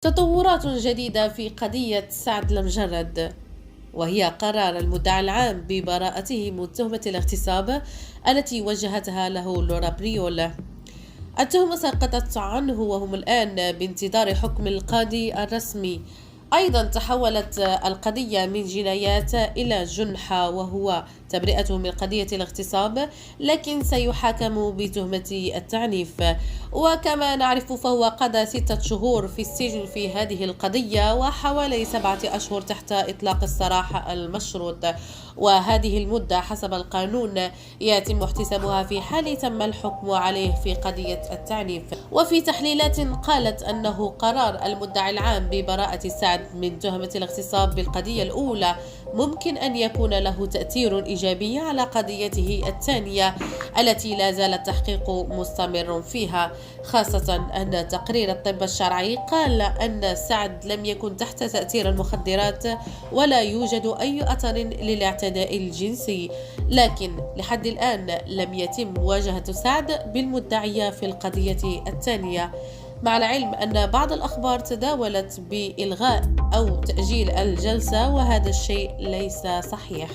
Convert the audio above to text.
تطورات جديدة في قضية سعد المجرد، وهي قرار المدعي العام ببراءته من تهمة الاغتصاب التي وجهتها له لورا بريول. التهمة سقطت عنه وهم الآن بانتظار حكم القاضي الرسمي. أيضا تحولت القضية من جنايات إلى جنحة، وهو تبرئته من قضية الاغتصاب، لكن سيحاكم بتهمة التعنيف. وكما نعرف فهو قضى 6 شهور في السجن في هذه القضية، وحوالي 7 أشهر تحت إطلاق السراح المشروط، وهذه المدة حسب القانون يتم احتسابها في حال تم الحكم عليه في قضية التعنيف. وفي تحليلات قالت أنه قرار المدعي العام ببراءة سعد من تهمة الاغتصاب بالقضية الأولى ممكن أن يكون له تأثير إيجابي على قضيته الثانية التي لا زال التحقيق مستمر فيها، خاصة أن تقرير الطب الشرعي قال أن سعد لم يكن تحت تأثير المخدرات ولا يوجد أي أثر للاعتداء الجنسي. لكن لحد الآن لم يتم مواجهة سعد بالمدعية في القضية الثانية، مع العلم أن بعض الأخبار تداولت بإلغاء أو تأجيل الجلسة، وهذا الشيء ليس صحيح.